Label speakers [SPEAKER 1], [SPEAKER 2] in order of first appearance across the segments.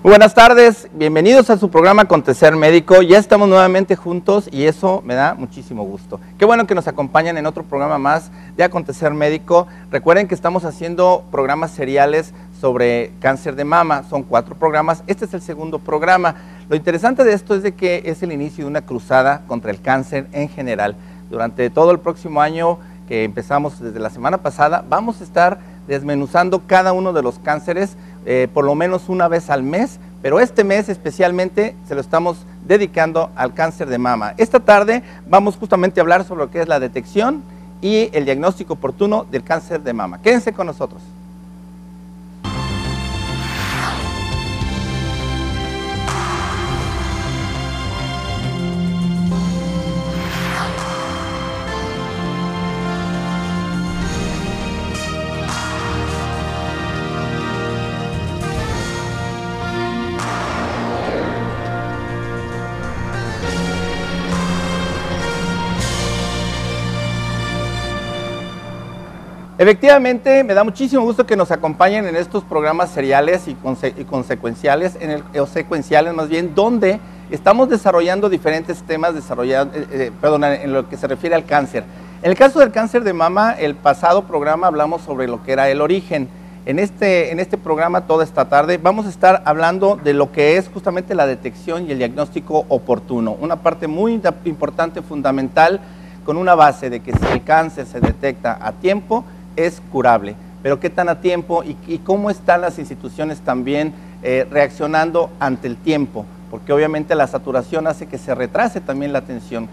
[SPEAKER 1] Muy buenas tardes, bienvenidos a su programa Acontecer Médico. Ya estamos nuevamente juntos y eso me da muchísimo gusto. Qué bueno que nos acompañan en otro programa más de Acontecer Médico. Recuerden que estamos haciendo programas seriales sobre cáncer de mama. Son 4 programas, este es el segundo programa. Lo interesante de esto es de que es el inicio de una cruzada contra el cáncer en general. Durante todo el próximo año, que empezamos desde la semana pasada, vamos a estar desmenuzando cada uno de los cánceres por lo menos una vez al mes, pero este mes especialmente se lo estamos dedicando al cáncer de mama. Esta tarde vamos justamente a hablar sobre lo que es la detección y el diagnóstico oportuno del cáncer de mama. Quédense con nosotros. Efectivamente, me da muchísimo gusto que nos acompañen en estos programas seriales y consecuenciales, o secuenciales más bien, donde estamos desarrollando diferentes temas en lo que se refiere al cáncer. En el caso del cáncer de mama, el pasado programa hablamos sobre lo que era el origen. En este programa, toda esta tarde, vamos a estar hablando de lo que es justamente la detección y el diagnóstico oportuno. Una parte muy importante, fundamental, con una base de que si el cáncer se detecta a tiempo, es curable, pero qué tan a tiempo y cómo están las instituciones también reaccionando ante el tiempo, porque obviamente la saturación hace que se retrase también la atención.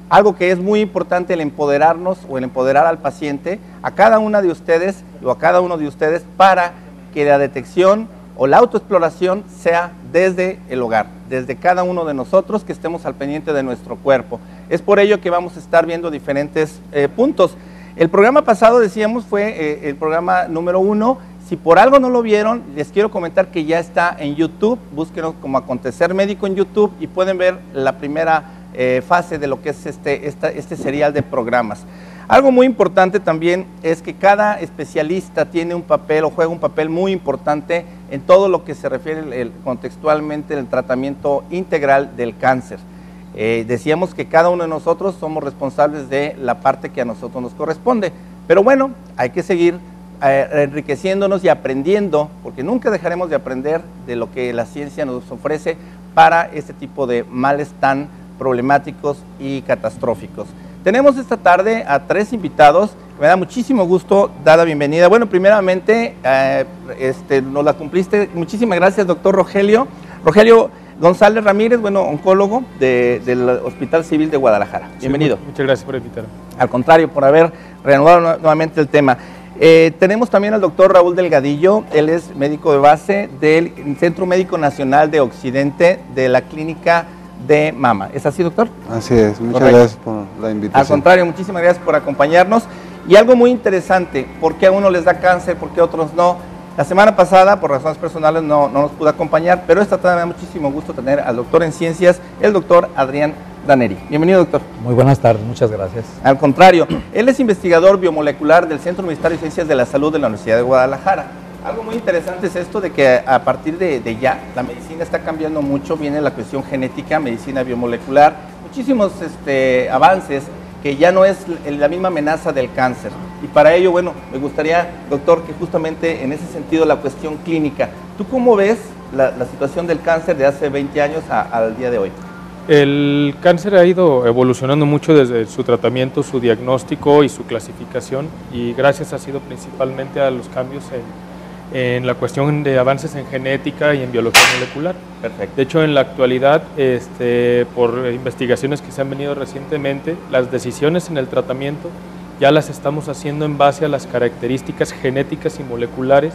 [SPEAKER 1] Algo que es muy importante, el empoderarnos o el empoderar al paciente, a cada una de ustedes o a cada uno de ustedes, para que la detección o la autoexploración sea desde el hogar, desde cada uno de nosotros, que estemos al pendiente de nuestro cuerpo. Es por ello que vamos a estar viendo diferentes puntos. El programa pasado, decíamos, fue el programa número 1. Si por algo no lo vieron, les quiero comentar que ya está en YouTube. Búsquenos como Acontecer Médico en YouTube y pueden ver la primera fase de lo que es este serial de programas. Algo muy importante también es que cada especialista tiene un papel o juega un papel muy importante en todo lo que se refiere contextualmente al tratamiento integral del cáncer. Decíamos que cada uno de nosotros somos responsables de la parte que a nosotros nos corresponde, pero bueno, hay que seguir enriqueciéndonos y aprendiendo, porque nunca dejaremos de aprender de lo que la ciencia nos ofrece para este tipo de males tan problemáticos y catastróficos. Tenemos esta tarde a 3 invitados, me da muchísimo gusto dar la bienvenida. Bueno, primeramente, nos la cumpliste, muchísimas gracias, doctor Rogelio González Ramírez, bueno, oncólogo del Hospital Civil de Guadalajara. Bienvenido.
[SPEAKER 2] Sí, muchas gracias por invitarme.
[SPEAKER 1] Al contrario, por haber reanudado nuevamente el tema. Tenemos también al doctor Raúl Delgadillo, él es médico de base del Centro Médico Nacional de Occidente de la Clínica de Mama. ¿Es así, doctor?
[SPEAKER 3] Así es, muchas gracias por la invitación.
[SPEAKER 1] Al contrario, muchísimas gracias por acompañarnos. Y algo muy interesante, ¿por qué a uno les da cáncer, por qué a otros no? La semana pasada, por razones personales, no nos pudo acompañar, pero esta tarde me da muchísimo gusto tener al doctor en ciencias, el doctor Adrián Daneri. Bienvenido, doctor.
[SPEAKER 4] Muy buenas tardes, muchas gracias.
[SPEAKER 1] Al contrario, él es investigador biomolecular del Centro Universitario de Ciencias de la Salud de la Universidad de Guadalajara. Algo muy interesante es esto de que a partir de ya, la medicina está cambiando mucho, viene la cuestión genética, medicina biomolecular, muchísimos avances que ya no es la misma amenaza del cáncer. Y para ello, bueno, me gustaría, doctor, que justamente en ese sentido la cuestión clínica, ¿tú cómo ves la situación del cáncer de hace 20 años al día de hoy?
[SPEAKER 2] El cáncer ha ido evolucionando mucho desde su tratamiento, su diagnóstico y su clasificación, y gracias ha sido principalmente a los cambios en la cuestión de avances en genética y en biología molecular.
[SPEAKER 1] Perfecto.
[SPEAKER 2] De hecho, en la actualidad, por investigaciones que se han venido recientemente, las decisiones en el tratamiento ya las estamos haciendo en base a las características genéticas y moleculares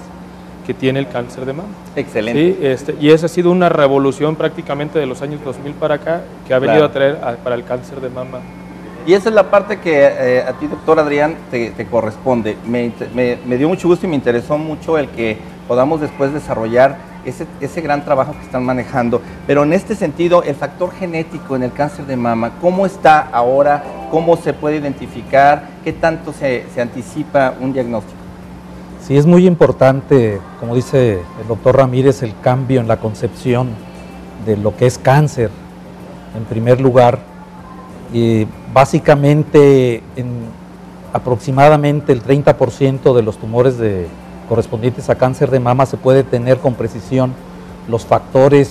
[SPEAKER 2] que tiene el cáncer de mama.
[SPEAKER 1] Excelente.
[SPEAKER 2] Sí, y esa ha sido una revolución prácticamente de los años 2000 para acá, que ha venido a traer para el cáncer de mama.
[SPEAKER 1] Y esa es la parte que a ti, doctor Adrián, te corresponde. Me dio mucho gusto y me interesó mucho el que podamos después desarrollar ese gran trabajo que están manejando. Pero en este sentido, el factor genético en el cáncer de mama, ¿cómo está ahora? ¿Cómo se puede identificar? ¿Qué tanto se anticipa un diagnóstico?
[SPEAKER 4] Sí, es muy importante, como dice el doctor Ramírez, el cambio en la concepción de lo que es cáncer, en primer lugar. Básicamente, aproximadamente el 30% de los tumores correspondientes a cáncer de mama se puede tener con precisión los factores,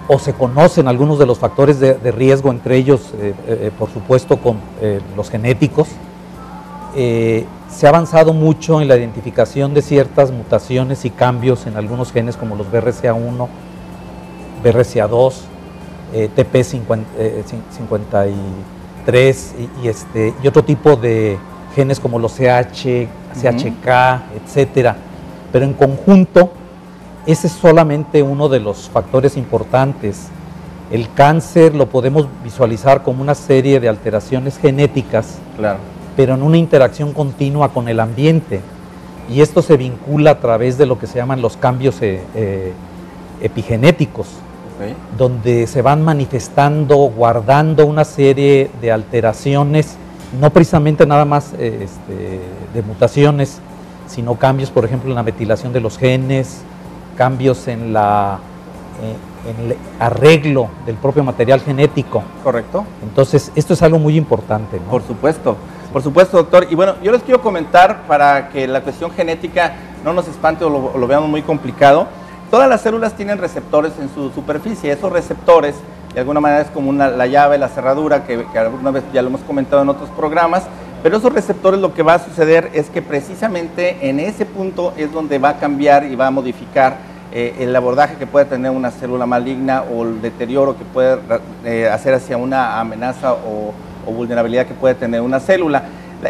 [SPEAKER 4] o se conocen algunos de los factores de riesgo, entre ellos, por supuesto, con los genéticos. Se ha avanzado mucho en la identificación de ciertas mutaciones y cambios en algunos genes como los BRCA1, BRCA2, TP53 y otro tipo de genes como los CHK, etcétera. Pero en conjunto, ese es solamente uno de los factores importantes. El cáncer lo podemos visualizar como una serie de alteraciones genéticas,
[SPEAKER 1] claro,
[SPEAKER 4] pero en una interacción continua con el ambiente. Y esto se vincula a través de lo que se llaman los cambios epigenéticos, donde se van manifestando, guardando una serie de alteraciones, no precisamente nada más de mutaciones, sino cambios, por ejemplo, en la metilación de los genes, cambios en el arreglo del propio material genético.
[SPEAKER 1] Correcto.
[SPEAKER 4] Entonces, esto es algo muy importante, ¿no?
[SPEAKER 1] Por supuesto, doctor. Y bueno, yo les quiero comentar, para que la cuestión genética no nos espante o lo veamos muy complicado. Todas las células tienen receptores en su superficie. Esos receptores, de alguna manera, es como la llave, la cerradura, que alguna vez ya lo hemos comentado en otros programas. Pero esos receptores, lo que va a suceder es que precisamente en ese punto es donde va a cambiar y va a modificar el abordaje que puede tener una célula maligna, o el deterioro que puede hacer hacia una amenaza o vulnerabilidad que puede tener una célula.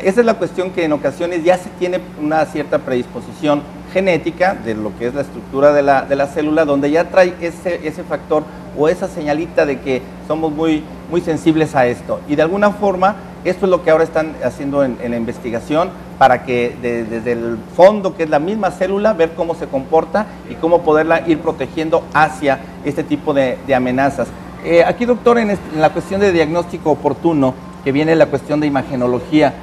[SPEAKER 1] Esa es la cuestión, que en ocasiones ya se tiene una cierta predisposición genética de lo que es la estructura de la célula, donde ya trae ese factor o esa señalita de que somos muy sensibles a esto. Y de alguna forma, esto es lo que ahora están haciendo en la investigación, para que desde el fondo, que es la misma célula, ver cómo se comporta y cómo poderla ir protegiendo hacia este tipo de amenazas. Aquí, doctor, en la cuestión de diagnóstico oportuno, que viene la cuestión de imagenología,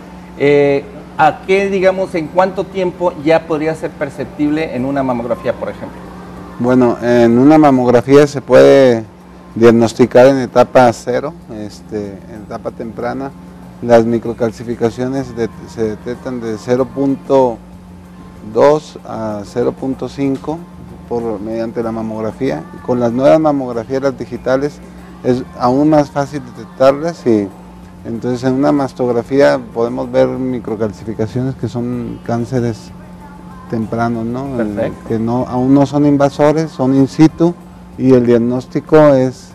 [SPEAKER 1] ¿a qué, digamos, en cuánto tiempo ya podría ser perceptible en una mamografía, por ejemplo? Bueno,
[SPEAKER 3] en una mamografía se puede diagnosticar en etapa 0, en etapa temprana. Las microcalcificaciones se detectan de 0.2 a 0.5 mediante la mamografía. Con las nuevas mamografías, las digitales, es aún más fácil detectarlas, y entonces en una mastografía podemos ver microcalcificaciones que son cánceres tempranos, ¿no? Que aún no son invasores, son in situ, y el diagnóstico es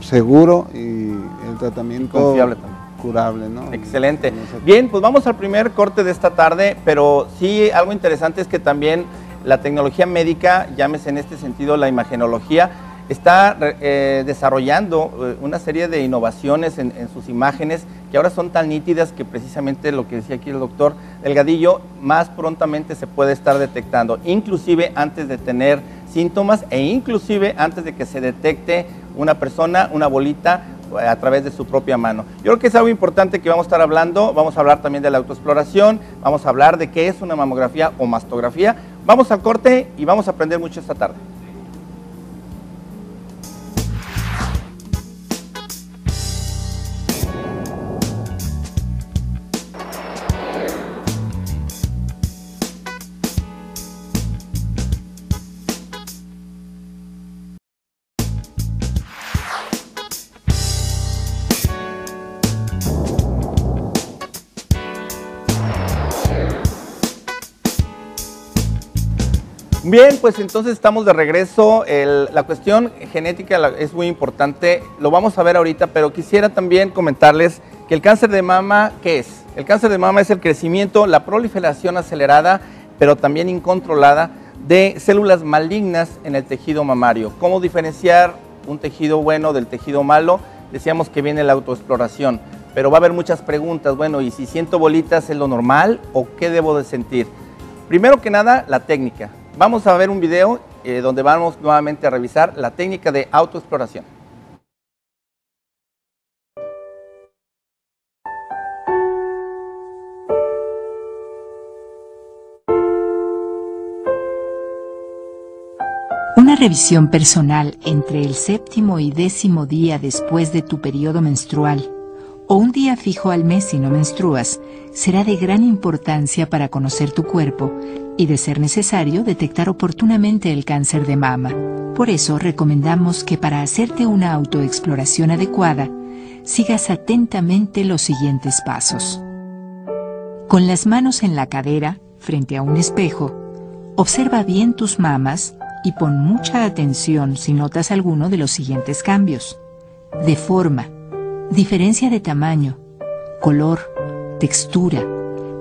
[SPEAKER 3] seguro, y el tratamiento
[SPEAKER 1] confiable también,
[SPEAKER 3] curable, ¿no?
[SPEAKER 1] Excelente. Bien, pues vamos al primer corte de esta tarde, pero sí, algo interesante es que también la tecnología médica, llámese en este sentido la imagenología, está desarrollando una serie de innovaciones en sus imágenes, que ahora son tan nítidas que precisamente lo que decía aquí el doctor Delgadillo, más prontamente se puede estar detectando, inclusive antes de tener síntomas, e inclusive antes de que se detecte una persona, una bolita, a través de su propia mano. Yo creo que es algo importante que vamos a estar hablando. Vamos a hablar también de la autoexploración, vamos a hablar de qué es una mamografía o mastografía. Vamos al corte y vamos a aprender mucho esta tarde. Bien, pues entonces estamos de regreso. La cuestión genética es muy importante, lo vamos a ver ahorita, pero quisiera también comentarles que el cáncer de mama, ¿qué es? El cáncer de mama es el crecimiento, la proliferación acelerada, pero también incontrolada, de células malignas en el tejido mamario. ¿Cómo diferenciar un tejido bueno del tejido malo? Decíamos que viene la autoexploración, pero va a haber muchas preguntas. Bueno, ¿y si siento bolitas es lo normal o qué debo de sentir? Primero que nada, la técnica. Vamos a ver un video donde vamos nuevamente a revisar la técnica de autoexploración.
[SPEAKER 5] Una revisión personal entre el 7º y 10º día después de tu periodo menstrual o un día fijo al mes si no menstruas será de gran importancia para conocer tu cuerpo y, de ser necesario, detectar oportunamente el cáncer de mama. Por eso recomendamos que para hacerte una autoexploración adecuada sigas atentamente los siguientes pasos. Con las manos en la cadera, frente a un espejo, observa bien tus mamas y pon mucha atención si notas alguno de los siguientes cambios: de forma, diferencia de tamaño, color, textura,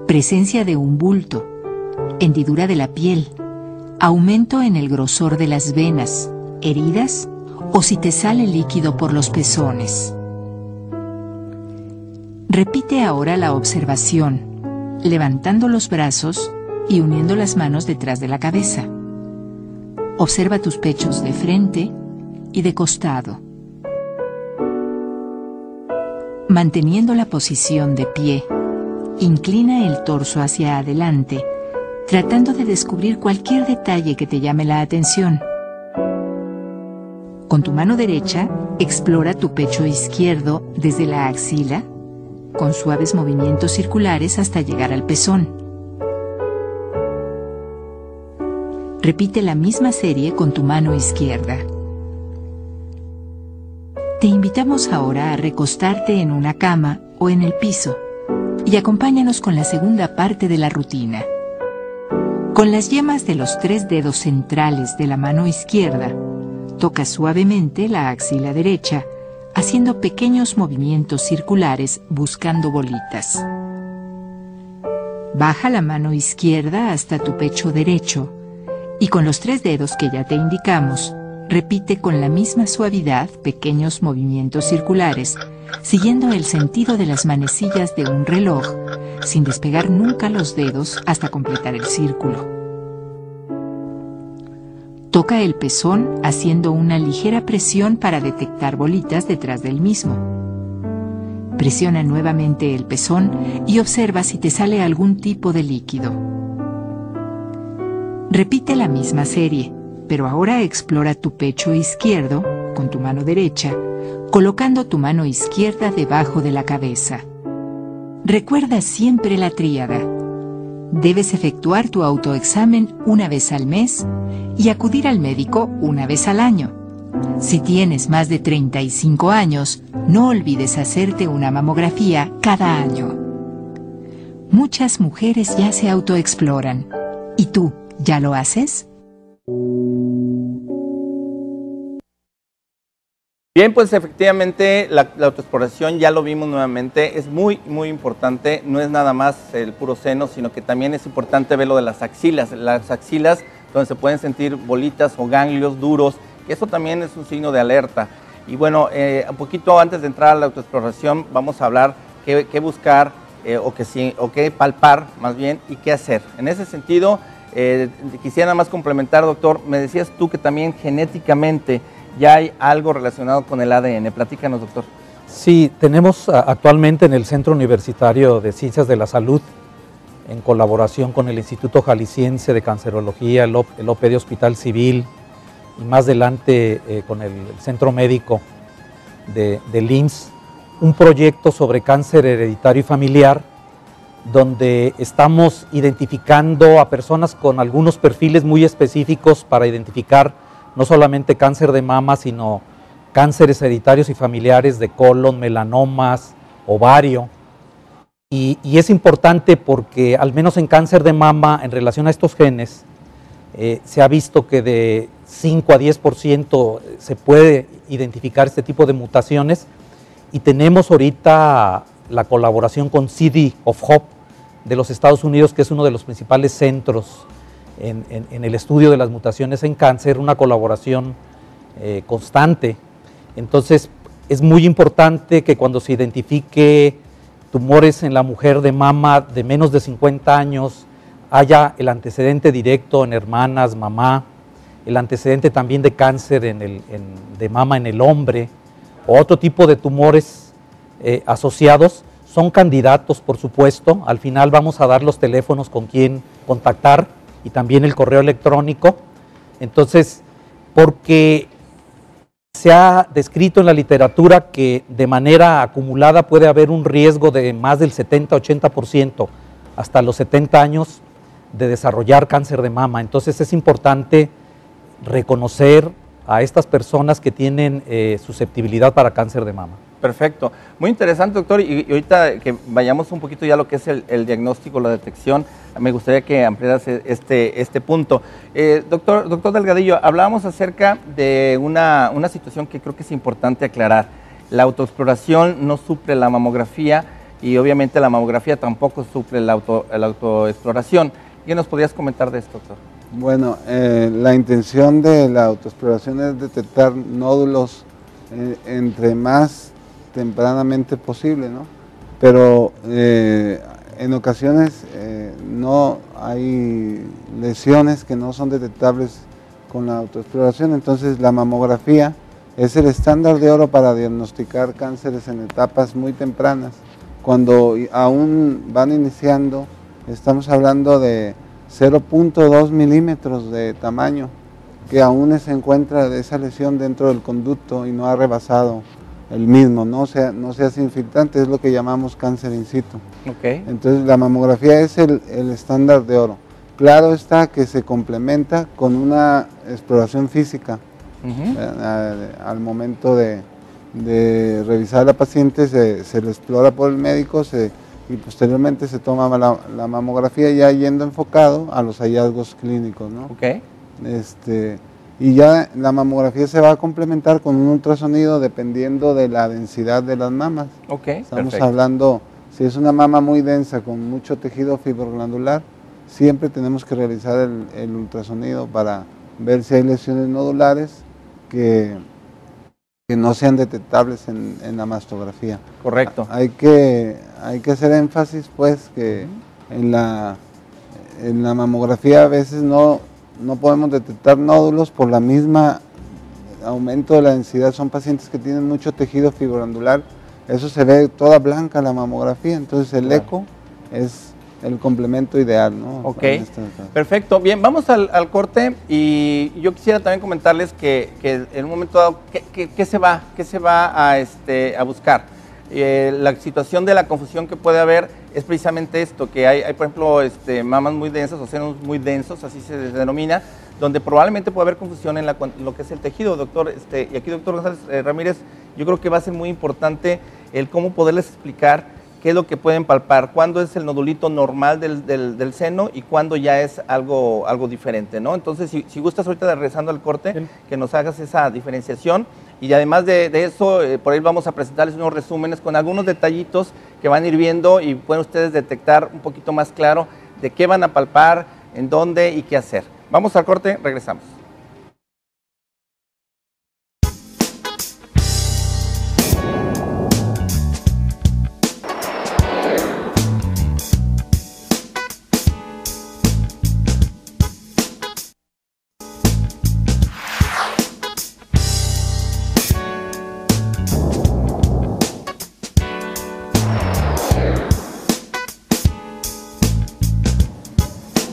[SPEAKER 5] presencia de un bulto, hendidura de la piel, aumento en el grosor de las venas, heridas o si te sale líquido por los pezones. Repite ahora la observación, levantando los brazos y uniendo las manos detrás de la cabeza. Observa tus pechos de frente y de costado. Manteniendo la posición de pie, inclina el torso hacia adelante, tratando de descubrir cualquier detalle que te llame la atención. Con tu mano derecha, explora tu pecho izquierdo desde la axila, con suaves movimientos circulares hasta llegar al pezón. Repite la misma serie con tu mano izquierda. Te invitamos ahora a recostarte en una cama o en el piso y acompáñanos con la segunda parte de la rutina. Con las yemas de los 3 dedos centrales de la mano izquierda, toca suavemente la axila derecha, haciendo pequeños movimientos circulares buscando bolitas. Baja la mano izquierda hasta tu pecho derecho y con los 3 dedos que ya te indicamos, repite con la misma suavidad pequeños movimientos circulares, siguiendo el sentido de las manecillas de un reloj, sin despegar nunca los dedos hasta completar el círculo. Toca el pezón haciendo una ligera presión para detectar bolitas detrás del mismo. Presiona nuevamente el pezón y observa si te sale algún tipo de líquido. Repite la misma serie, pero ahora explora tu pecho izquierdo con tu mano derecha, colocando tu mano izquierda debajo de la cabeza. Recuerda siempre la tríada. Debes efectuar tu autoexamen una vez al mes y acudir al médico una vez al año. Si tienes más de 35 años, no olvides hacerte una mamografía cada año. Muchas mujeres ya se autoexploran. ¿Y tú, ya lo haces?
[SPEAKER 1] Bien, pues efectivamente la autoexploración ya lo vimos nuevamente, es muy importante, no es nada más el puro seno, sino que también es importante ver lo de las axilas donde se pueden sentir bolitas o ganglios duros, que eso también es un signo de alerta. Y bueno, un poquito antes de entrar a la autoexploración vamos a hablar qué buscar o qué palpar más bien y qué hacer. En ese sentido, quisiera nada más complementar, doctor, me decías tú que también genéticamente ya hay algo relacionado con el ADN. Platícanos, doctor.
[SPEAKER 4] Sí, tenemos actualmente en el Centro Universitario de Ciencias de la Salud, en colaboración con el Instituto Jalisciense de Cancerología, el OPD Hospital Civil, y más adelante con el Centro Médico del IMSS, un proyecto sobre cáncer hereditario y familiar, donde estamos identificando a personas con algunos perfiles muy específicos para identificar no solamente cáncer de mama, sino cánceres hereditarios y familiares de colon, melanomas, ovario. Y es importante porque, al menos en cáncer de mama, en relación a estos genes, se ha visto que de 5 a 10% se puede identificar este tipo de mutaciones, y tenemos ahorita la colaboración con City of Hope de los Estados Unidos, que es uno de los principales centros en el estudio de las mutaciones en cáncer, una colaboración constante. Entonces es muy importante que cuando se identifique tumores en la mujer de mama de menos de 50 años, haya el antecedente directo en hermanas, mamá, el antecedente también de cáncer de mama en el hombre, o otro tipo de tumores asociados. Son candidatos, por supuesto. Al final vamos a dar los teléfonos con quien contactar y también el correo electrónico. Entonces, porque se ha descrito en la literatura que de manera acumulada puede haber un riesgo de más del 70-80% hasta los 70 años de desarrollar cáncer de mama. Entonces es importante reconocer a estas personas que tienen susceptibilidad para cáncer de mama.
[SPEAKER 1] Perfecto, muy interesante, doctor, y ahorita que vayamos un poquito ya a lo que es el diagnóstico, la detección, me gustaría que ampliaras este punto. Doctor Delgadillo, hablábamos acerca de una situación que creo que es importante aclarar. La autoexploración no suple la mamografía y obviamente la mamografía tampoco suple la autoexploración. ¿Qué nos podrías comentar de esto, doctor?
[SPEAKER 3] Bueno, la intención de la autoexploración es detectar nódulos entre más tempranamente posible, ¿no? Pero en ocasiones no hay lesiones que no son detectables con la autoexploración, entonces la mamografía es el estándar de oro para diagnosticar cánceres en etapas muy tempranas. Cuando aún van iniciando, estamos hablando de 0.2 milímetros de tamaño, que aún se encuentra esa lesión dentro del conducto y no ha rebasado el mismo, no se hace infiltrante, es lo que llamamos cáncer in situ.
[SPEAKER 1] Okay.
[SPEAKER 3] Entonces la mamografía es el estándar de oro. Claro está que se complementa con una exploración física. Al momento de revisar a la paciente se le explora por el médico y posteriormente se toma la mamografía ya yendo enfocado a los hallazgos clínicos, ¿no?
[SPEAKER 1] Okay.
[SPEAKER 3] Y ya la mamografía se va a complementar con un ultrasonido dependiendo de la densidad de las mamas.
[SPEAKER 1] Okay,
[SPEAKER 3] estamos
[SPEAKER 1] perfecto.
[SPEAKER 3] hablando, si es una mama muy densa con mucho tejido fibroglandular, siempre tenemos que realizar el ultrasonido para ver si hay lesiones nodulares que no sean detectables en la mastografía.
[SPEAKER 1] Correcto.
[SPEAKER 3] Hay que hacer énfasis pues que en la mamografía a veces no podemos detectar nódulos por la misma aumento de la densidad. Son pacientes que tienen mucho tejido fibroglandular, eso se ve toda blanca la mamografía, entonces el eco es el complemento ideal, ¿no?
[SPEAKER 1] Ok, perfecto. Bien, vamos al corte y yo quisiera también comentarles que en un momento dado, ¿qué se va a buscar? La situación de la confusión que puede haber es precisamente esto, que hay por ejemplo, mamas muy densas o senos muy densos, así se denomina, donde probablemente puede haber confusión en lo que es el tejido, doctor. Y aquí, doctor González Ramírez, yo creo que va a ser muy importante el cómo poderles explicar qué es lo que pueden palpar, cuándo es el nodulito normal del seno y cuándo ya es algo diferente, ¿no? Entonces, si gustas ahorita regresando al corte, sí, que nos hagas esa diferenciación. Y además de eso, por ahí vamos a presentarles unos resúmenes con algunos detallitos que van a ir viendo y pueden ustedes detectar un poquito más claro de qué van a palpar, en dónde y qué hacer. Vamos al corte, regresamos.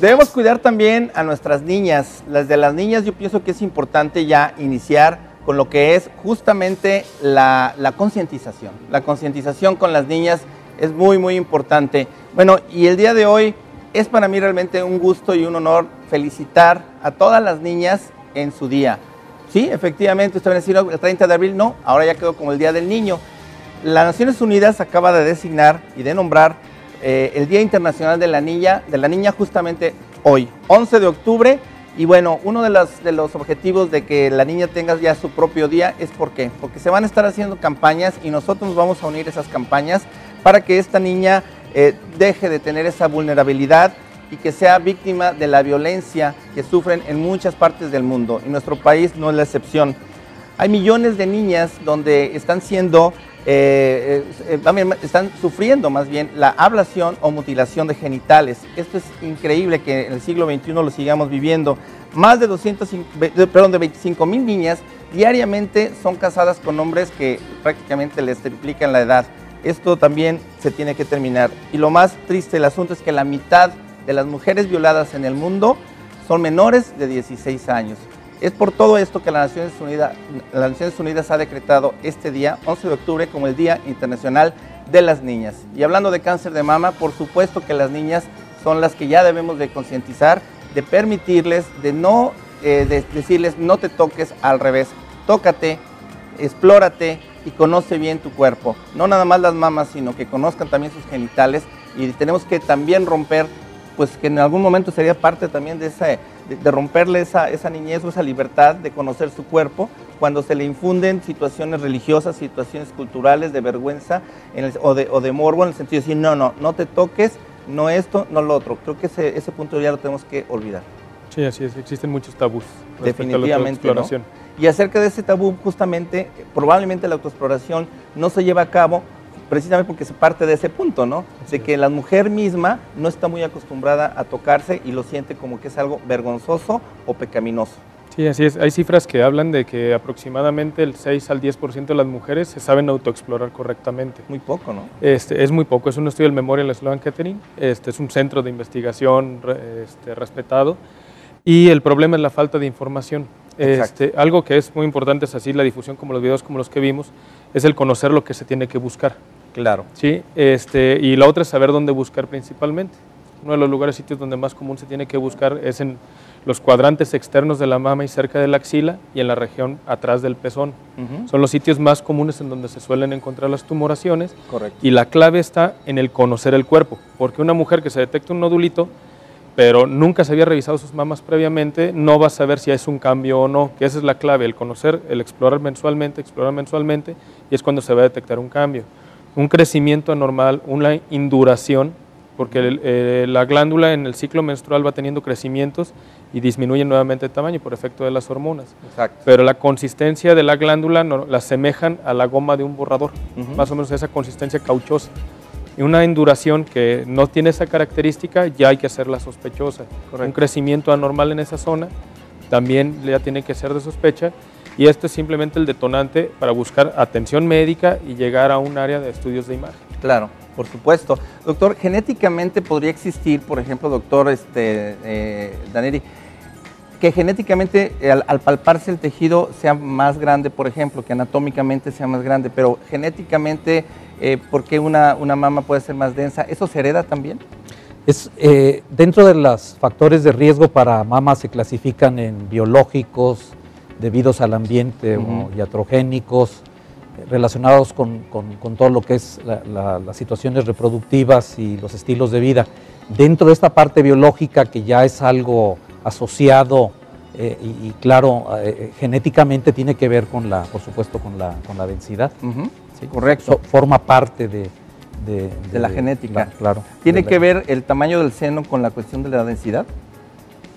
[SPEAKER 1] Debemos cuidar también a nuestras niñas. Desde las niñas yo pienso que es importante ya iniciar con lo que es justamente la concientización. La concientización con las niñas es muy importante. Bueno, y el día de hoy es para mí realmente un gusto y un honor felicitar a todas las niñas en su día. Sí, efectivamente, ustedes van a decir, no, el 30 de abril no, ahora ya quedó como el Día del Niño. Las Naciones Unidas acaba de designar y de nombrar el Día Internacional de la Niña justamente hoy, 11 de octubre, y bueno, uno de los objetivos de que la niña tenga ya su propio día es ¿por qué? Porque se van a estar haciendo campañas y nosotros nos vamos a unir a esas campañas para que esta niña deje de tener esa vulnerabilidad y que sea víctima de la violencia que sufren en muchas partes del mundo, y nuestro país no es la excepción. Hay millones de niñas donde están están sufriendo más bien la ablación o mutilación de genitales. Esto es increíble que en el siglo XXI lo sigamos viviendo. Más de 25,000 niñas diariamente son casadas con hombres que prácticamente les triplican la edad. Esto también se tiene que terminar. Y lo más triste del asunto es que la mitad de las mujeres violadas en el mundo son menores de 16 años. Es por todo esto que las Naciones Unidas ha decretado este día, 11 de octubre, como el Día Internacional de las Niñas. Y hablando de cáncer de mama, por supuesto que las niñas son las que ya debemos de concientizar, de permitirles, de no decirles no te toques, al revés, tócate, explórate y conoce bien tu cuerpo. No nada más las mamas, sino que conozcan también sus genitales, y tenemos que también romper, pues que en algún momento sería parte también de romperle esa niñez o esa libertad de conocer su cuerpo, cuando se le infunden situaciones religiosas, situaciones culturales de vergüenza o de morbo, en el sentido de decir, no te toques, no esto, no lo otro. Creo que ese punto ya lo tenemos que olvidar.
[SPEAKER 2] Sí, así es, existen muchos tabús.
[SPEAKER 1] Definitivamente, ¿no? Y acerca de ese tabú, justamente, probablemente la autoexploración no se lleva a cabo precisamente porque se parte de ese punto, ¿no? De que la mujer misma no está muy acostumbrada a tocarse y lo siente como que es algo vergonzoso o pecaminoso.
[SPEAKER 2] Sí, así es. Hay cifras que hablan de que aproximadamente el 6 al 10% de las mujeres se saben autoexplorar correctamente.
[SPEAKER 1] Muy poco, ¿no?
[SPEAKER 2] Es muy poco. Es un estudio del Memorial Sloan Kettering. Es un centro de investigación respetado. Y el problema es la falta de información. Algo que es muy importante es así la difusión, como los videos como los que vimos, es el conocer lo que se tiene que buscar.
[SPEAKER 1] Claro.
[SPEAKER 2] ¿Sí? Y la otra es saber dónde buscar principalmente. Uno de los sitios donde más común se tiene que buscar es en los cuadrantes externos de la mama y cerca de la axila, y en la región atrás del pezón. Son los sitios más comunes en donde se suelen encontrar las tumoraciones.
[SPEAKER 1] Correcto.
[SPEAKER 2] Y la clave está en el conocer el cuerpo, porque una mujer que se detecta un nodulito, pero nunca se había revisado sus mamas previamente, no va a saber si es un cambio o no, que esa es la clave, el conocer, el explorar mensualmente, y es cuando se va a detectar un cambio. Un crecimiento anormal, una induración, porque la glándula en el ciclo menstrual va teniendo crecimientos y disminuye nuevamente el tamaño por efecto de las hormonas.
[SPEAKER 1] Exacto.
[SPEAKER 2] Pero la consistencia de la glándula la asemejan a la goma de un borrador, más o menos esa consistencia cauchosa. Y una induración que no tiene esa característica, ya hay que hacerla sospechosa. Correcto. Un crecimiento anormal en esa zona también ya tiene que ser de sospecha, y esto es simplemente el detonante para buscar atención médica y llegar a un área de estudios de imagen.
[SPEAKER 1] Claro, por supuesto. Doctor, genéticamente podría existir, por ejemplo, doctor Daneri, que genéticamente al palparse el tejido sea más grande, por ejemplo, que anatómicamente sea más grande, pero genéticamente, ¿por qué una mama puede ser más densa? ¿Eso se hereda también?
[SPEAKER 4] Dentro de los factores de riesgo para mama se clasifican en biológicos, debidos al ambiente, o iatrogénicos, relacionados con todo lo que es las situaciones reproductivas y los estilos de vida. Dentro de esta parte biológica, que ya es algo asociado y claro, genéticamente tiene que ver por supuesto, con la densidad.
[SPEAKER 1] Sí, correcto.
[SPEAKER 4] Forma parte de
[SPEAKER 1] la genética.
[SPEAKER 4] Claro.
[SPEAKER 1] ¿Tiene que ver el tamaño del seno con la cuestión de la densidad?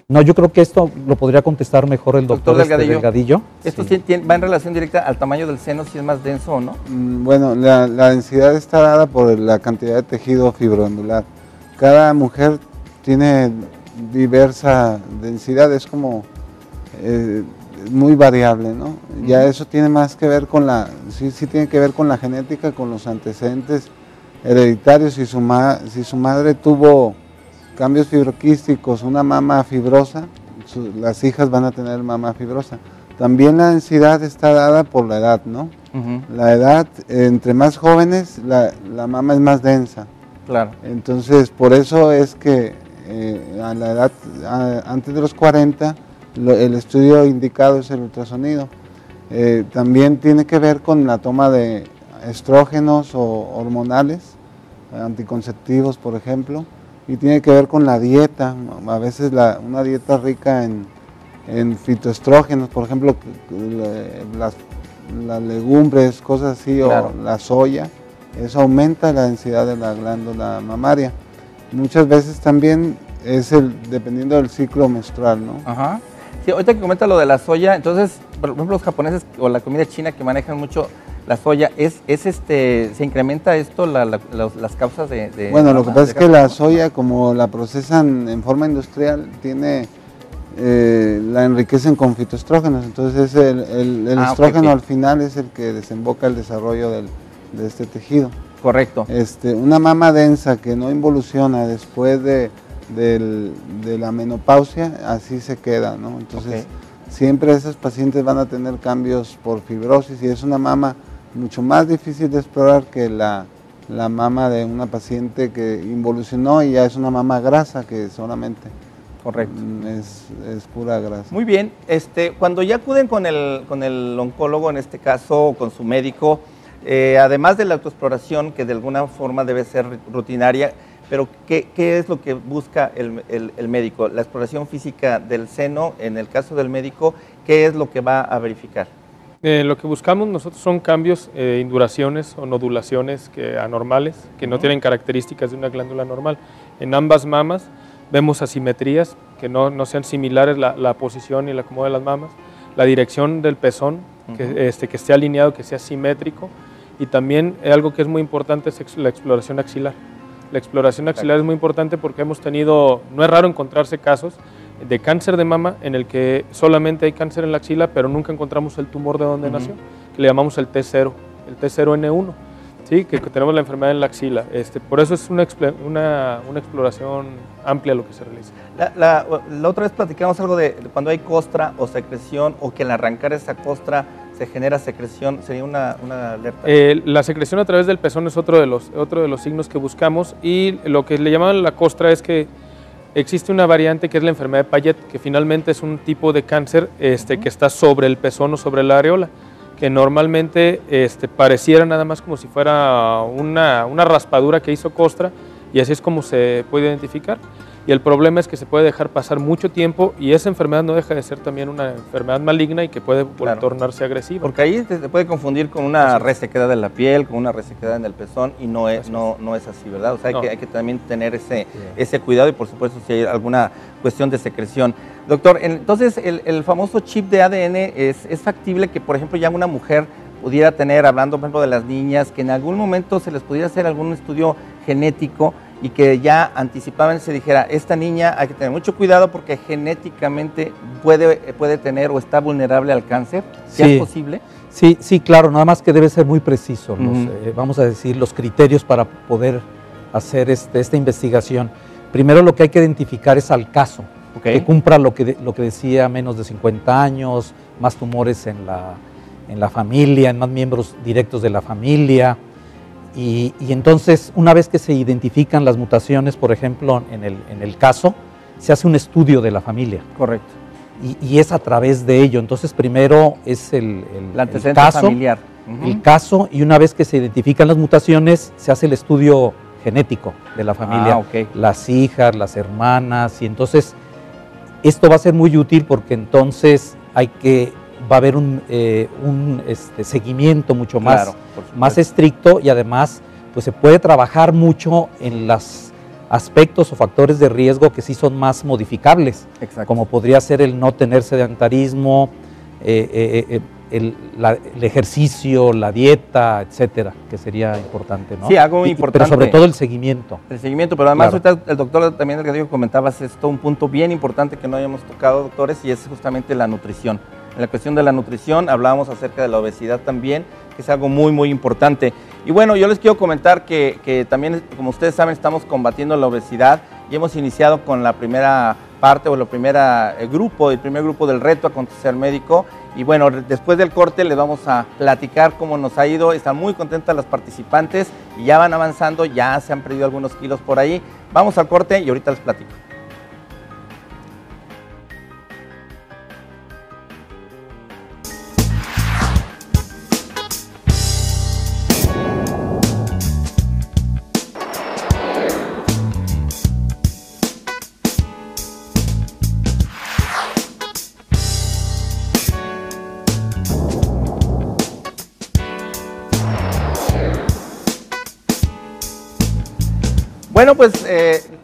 [SPEAKER 4] No, yo creo que esto lo podría contestar mejor el doctor Delgadillo.
[SPEAKER 1] ¿Esto sí va en relación directa al tamaño del seno, si es más denso o no?
[SPEAKER 3] Bueno, la densidad está dada por la cantidad de tejido fibroanular. Cada mujer tiene diversa densidad, es como muy variable, ¿no? Ya eso tiene más que ver con sí tiene que ver con la genética, con los antecedentes hereditarios. Si su madre tuvo cambios fibroquísticos, una mama fibrosa, las hijas van a tener mama fibrosa. También la densidad está dada por la edad, ¿no? La edad, entre más jóvenes, la mama es más densa.
[SPEAKER 1] Claro.
[SPEAKER 3] Entonces, por eso es que a la edad, antes de los 40, el estudio indicado es el ultrasonido. También tiene que ver con la toma de estrógenos o hormonales, anticonceptivos, por ejemplo, y tiene que ver con la dieta. A veces una dieta rica en fitoestrógenos, por ejemplo, las legumbres, cosas así, claro, o la soya, eso aumenta la densidad de la glándula mamaria. Muchas veces también es dependiendo del ciclo menstrual, ¿no?
[SPEAKER 1] Ajá. Sí, ahorita que comenta lo de la soya, entonces, por ejemplo, los japoneses o la comida china que manejan mucho la soya, ¿se incrementa esto, las causas de
[SPEAKER 3] Bueno, lo que pasa es que la soya, como la procesan en forma industrial, la enriquecen con fitoestrógenos, entonces el estrógeno al final es el que desemboca el desarrollo de este tejido.
[SPEAKER 1] Correcto.
[SPEAKER 3] Una mama densa que no involuciona después de la menopausia, así se queda, ¿no? Entonces, siempre esos pacientes van a tener cambios por fibrosis y es una mama mucho más difícil de explorar que la mama de una paciente que involucionó y ya es una mama grasa que solamente
[SPEAKER 1] Correcto.
[SPEAKER 3] Es pura grasa.
[SPEAKER 1] Muy bien, cuando ya acuden con el oncólogo, en este caso, o con su médico, además de la autoexploración, que de alguna forma debe ser rutinaria, pero ¿qué es lo que busca el médico? La exploración física del seno, en el caso del médico, ¿qué es lo que va a verificar?
[SPEAKER 2] Lo que buscamos nosotros son cambios, induraciones o nodulaciones anormales, que no tienen características de una glándula normal. En ambas mamas vemos asimetrías, que no sean similares la posición y el acomodo de las mamas, la dirección del pezón, que esté alineado, que sea simétrico, y también algo que es muy importante es la exploración axilar. La exploración axilar es muy importante porque hemos tenido, no es raro encontrarse casos de cáncer de mama en el que solamente hay cáncer en la axila, pero nunca encontramos el tumor de donde nació, que le llamamos el T0, el T0N1. Sí, que tenemos la enfermedad en la axila. Por eso es una exploración amplia lo que se realiza.
[SPEAKER 1] La otra vez platicamos algo de cuando hay costra o secreción, o que al arrancar esa costra se genera secreción, sería una alerta.
[SPEAKER 2] La secreción a través del pezón es otro de los signos que buscamos, y lo que le llaman la costra es que existe una variante que es la enfermedad de Payet, que finalmente es un tipo de cáncer que está sobre el pezón o sobre la areola, que normalmente pareciera nada más como si fuera una raspadura que hizo costra, y así es como se puede identificar. Y el problema es que se puede dejar pasar mucho tiempo, y esa enfermedad no deja de ser también una enfermedad maligna y que puede tornarse agresiva.
[SPEAKER 1] Porque ahí se puede confundir con una resequedad de la piel, con una resequedad en el pezón, y no es así, ¿verdad? O sea, hay que también tener ese cuidado, y por supuesto si hay alguna cuestión de secreción. Doctor, entonces el famoso chip de ADN, ¿es factible que, por ejemplo, ya una mujer pudiera tener, hablando por ejemplo de las niñas, que en algún momento se les pudiera hacer algún estudio genético y que ya anticipadamente se dijera, esta niña hay que tener mucho cuidado porque genéticamente puede tener o está vulnerable al cáncer? ¿Sí es posible?
[SPEAKER 4] Sí, claro, nada más que debe ser muy preciso, vamos a decir, los criterios para poder hacer esta investigación. Primero lo que hay que identificar es al caso, que cumpla lo que decía, menos de 50 años, más tumores en la familia, en más miembros directos de la familia. Y entonces, una vez que se identifican las mutaciones, por ejemplo, en el caso, se hace un estudio de la familia.
[SPEAKER 1] Correcto.
[SPEAKER 4] Y es a través de ello. Entonces, primero es el caso
[SPEAKER 1] familiar.
[SPEAKER 4] El caso, y una vez que se identifican las mutaciones, se hace el estudio genético de la familia. Las hijas, las hermanas, y entonces esto va a ser muy útil porque entonces va a haber un seguimiento mucho más estricto, y además pues se puede trabajar mucho en los aspectos o factores de riesgo que sí son más modificables, como podría ser el no tener sedentarismo, el ejercicio, la dieta, etcétera, que sería importante, ¿no?
[SPEAKER 1] Sí, algo muy importante.
[SPEAKER 4] Pero sobre todo el seguimiento.
[SPEAKER 1] El seguimiento, pero además ahorita el doctor también, el que comentabas, esto un punto bien importante que no habíamos tocado, doctores, y es justamente la nutrición. En la cuestión de la nutrición hablábamos acerca de la obesidad también, que es algo muy, muy importante. Y bueno, yo les quiero comentar que también, como ustedes saben, estamos combatiendo la obesidad y hemos iniciado con la primera parte o el primer grupo del reto Acontecer Médico. Y bueno, después del corte les vamos a platicar cómo nos ha ido. Están muy contentas las participantes y ya van avanzando, ya se han perdido algunos kilos por ahí. Vamos al corte y ahorita les platico. Bueno, pues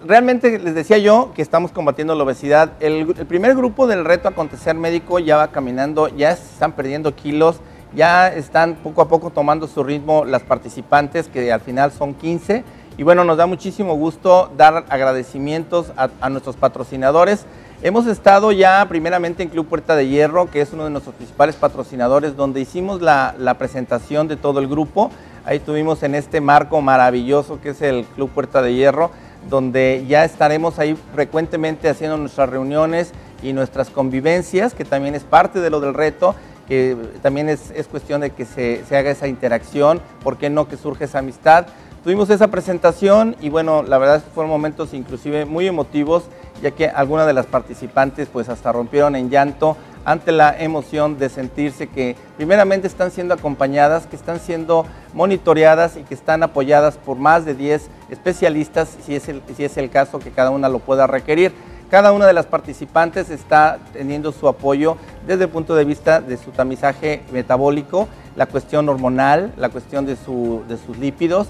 [SPEAKER 1] realmente les decía yo que estamos combatiendo la obesidad. El primer grupo del reto Acontecer Médico ya va caminando, ya se están perdiendo kilos, ya están poco a poco tomando su ritmo las participantes, que al final son 15. Y bueno, nos da muchísimo gusto dar agradecimientos a nuestros patrocinadores. Hemos estado ya primeramente en Club Puerta de Hierro, que es uno de nuestros principales patrocinadores, donde hicimos la presentación de todo el grupo. Ahí estuvimos en este marco maravilloso que es el Club Puerta de Hierro, donde ya estaremos ahí frecuentemente haciendo nuestras reuniones y nuestras convivencias, que también es parte de lo del reto, que también es cuestión de que se haga esa interacción, ¿por qué no que surge esa amistad? Tuvimos esa presentación y bueno, la verdad fueron momentos inclusive muy emotivos, ya que algunas de las participantes pues hasta rompieron en llanto ante la emoción de sentirse que primeramente están siendo acompañadas, que están siendo monitoreadas y que están apoyadas por más de 10 especialistas, si es el caso que cada una lo pueda requerir. Cada una de las participantes está teniendo su apoyo desde el punto de vista de su tamizaje metabólico, la cuestión hormonal, la cuestión de sus lípidos,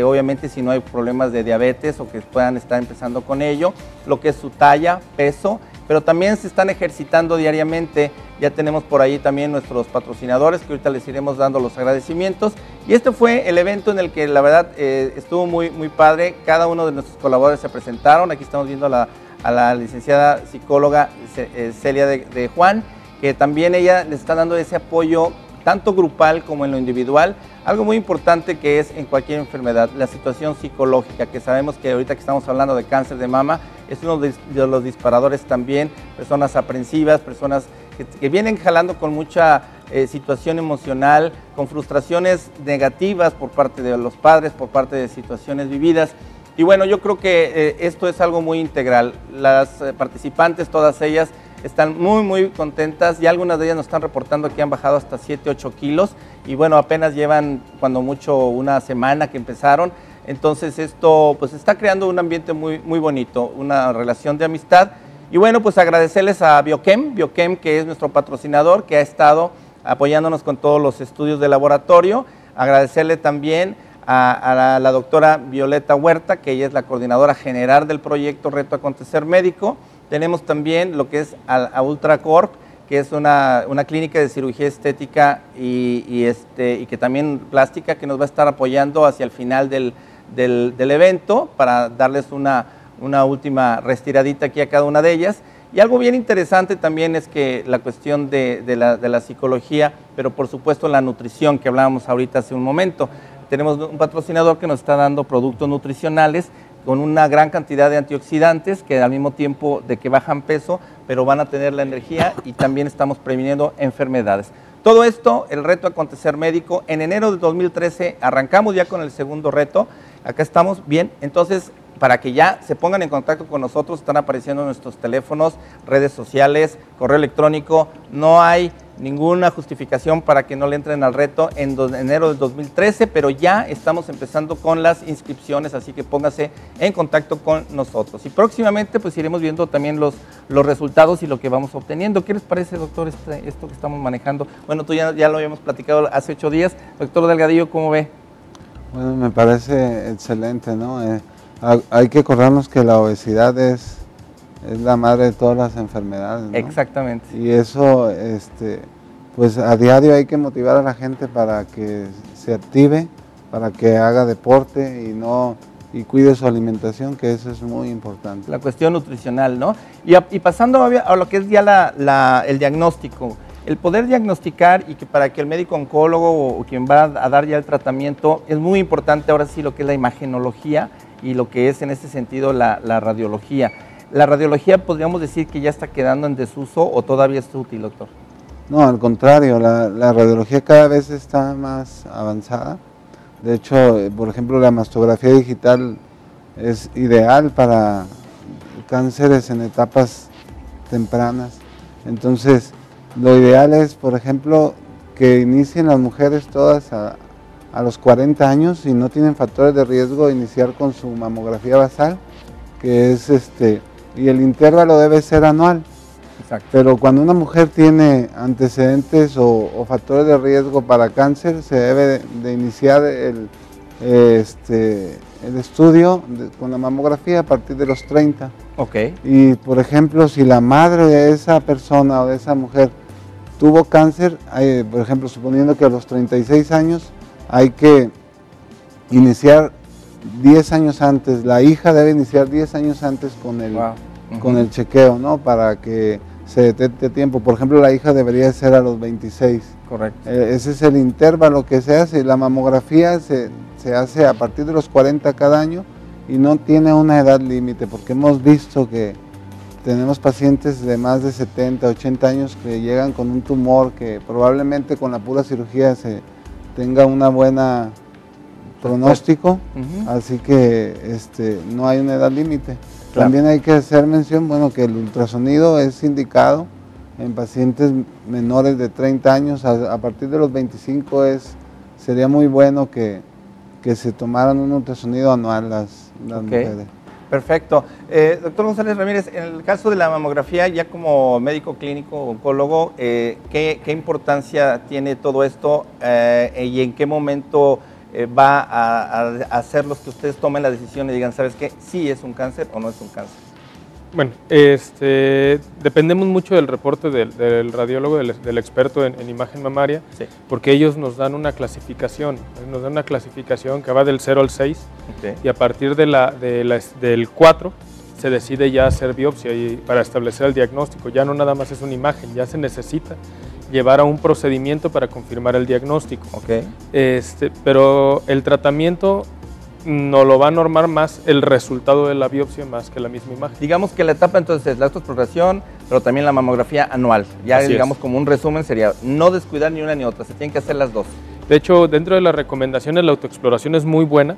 [SPEAKER 1] obviamente si no hay problemas de diabetes o que puedan estar empezando con ello, lo que es su talla, peso, pero también se están ejercitando diariamente. Ya tenemos por ahí también nuestros patrocinadores, que ahorita les iremos dando los agradecimientos. Y este fue el evento en el que la verdad estuvo muy padre. Cada uno de nuestros colaboradores se presentaron. Aquí estamos viendo a la licenciada psicóloga Celia de Juan, que también ella les está dando ese apoyo tanto grupal como en lo individual. Algo muy importante que es en cualquier enfermedad, la situación psicológica, que sabemos que ahorita que estamos hablando de cáncer de mama, es uno de los disparadores también, personas aprensivas, personas que vienen jalando con mucha situación emocional, con frustraciones negativas por parte de los padres, por parte de situaciones vividas. Y bueno, yo creo que esto es algo muy integral. Las participantes, todas ellas, están muy contentas y algunas de ellas nos están reportando que han bajado hasta 7-8 kilos y bueno, apenas llevan cuando mucho una semana que empezaron. Entonces esto pues está creando un ambiente muy bonito, una relación de amistad. Y bueno, pues agradecerles a Bioquem, que es nuestro patrocinador, que ha estado apoyándonos con todos los estudios de laboratorio. Agradecerle también a la doctora Violeta Huerta, que ella es la coordinadora general del proyecto Reto Acontecer Médico. Tenemos también lo que es a Ultracorp, que es una clínica de cirugía estética y que también plástica, que nos va a estar apoyando hacia el final del evento para darles una última restiradita aquí a cada una de ellas. Y algo bien interesante también es que la cuestión de la psicología, pero por supuesto la nutrición que hablábamos ahorita hace un momento. Tenemos un patrocinador que nos está dando productos nutricionales con una gran cantidad de antioxidantes que al mismo tiempo de que bajan peso, pero van a tener la energía y también estamos previniendo enfermedades. Todo esto, el Reto Acontecer Médico, en enero de 2013 arrancamos ya con el segundo reto. Acá estamos bien, entonces para que ya se pongan en contacto con nosotros, están apareciendo nuestros teléfonos, redes sociales, correo electrónico. No hay ninguna justificación para que no le entren al reto en enero del 2013, pero ya estamos empezando con las inscripciones, así que póngase en contacto con nosotros. Y próximamente pues iremos viendo también los resultados y lo que vamos obteniendo. ¿Qué les parece, doctor, esto que estamos manejando? Bueno, tú ya lo habíamos platicado hace 8 días. Doctor Delgadillo, ¿cómo ve?
[SPEAKER 3] Bueno, me parece excelente, ¿no? Hay que acordarnos que la obesidad es la madre de todas las enfermedades, ¿no?
[SPEAKER 1] Exactamente.
[SPEAKER 3] Y eso, pues a diario hay que motivar a la gente para que se active, para que haga deporte y cuide su alimentación, que eso es muy importante.
[SPEAKER 1] La cuestión nutricional, ¿no? Y pasando a lo que es ya el diagnóstico, el poder diagnosticar y que para que el médico oncólogo o quien va a dar ya el tratamiento, es muy importante ahora sí lo que es la imagenología y lo que es en este sentido la radiología. ¿La radiología podríamos decir que ya está quedando en desuso o todavía es útil, doctor?
[SPEAKER 3] No, al contrario, la radiología cada vez está más avanzada. De hecho, por ejemplo, la mastografía digital es ideal para cánceres en etapas tempranas. Entonces, lo ideal es, por ejemplo, que inicien las mujeres todas a los 40 años, si no tienen factores de riesgo, iniciar con su mamografía basal, que es y el intervalo debe ser anual.
[SPEAKER 1] Exacto.
[SPEAKER 3] Pero cuando una mujer tiene antecedentes o factores de riesgo para cáncer, se debe de iniciar el estudio con la mamografía a partir de los 30.
[SPEAKER 1] Okay.
[SPEAKER 3] Y por ejemplo, si la madre de esa persona o de esa mujer tuvo cáncer, por ejemplo, suponiendo que a los 36 años hay que iniciar 10 años antes, la hija debe iniciar 10 años antes con el chequeo, ¿no? Para que se detecte a tiempo. Por ejemplo, la hija debería ser a los 26.
[SPEAKER 1] Correcto.
[SPEAKER 3] Ese es el intervalo que se hace. La mamografía se hace a partir de los 40 cada año y no tiene una edad límite, porque hemos visto que tenemos pacientes de más de 70, 80 años que llegan con un tumor que probablemente con la pura cirugía se tenga una buena pronóstico, así que no hay una edad límite. Claro. También hay que hacer mención, bueno, que el ultrasonido es indicado en pacientes menores de 30 años, a partir de los 25 sería muy bueno que se tomaran un ultrasonido anual las mujeres.
[SPEAKER 1] Perfecto. Doctor González Ramírez, en el caso de la mamografía, ya como médico clínico, oncólogo, ¿qué importancia tiene todo esto y en qué momento va a hacer los que ustedes tomen la decisión y digan, ¿sabes qué? ¿Sí es un cáncer o no es un cáncer?
[SPEAKER 2] Bueno, dependemos mucho del reporte del radiólogo, del experto en imagen mamaria, sí, porque ellos nos dan una clasificación, que va del 0 al 6, okay, y a partir del 4 se decide ya hacer biopsia para establecer el diagnóstico. Ya no nada más es una imagen, ya se necesita llevar a un procedimiento para confirmar el diagnóstico.
[SPEAKER 1] Okay.
[SPEAKER 2] Pero el tratamiento no lo va a normar más el resultado de la biopsia más que la misma imagen.
[SPEAKER 1] Digamos que la etapa entonces es la autoexploración, pero también la mamografía anual. Ya así digamos como un resumen sería no descuidar ni una ni otra, se tienen que hacer las dos.
[SPEAKER 2] De hecho, dentro de las recomendaciones la autoexploración es muy buena,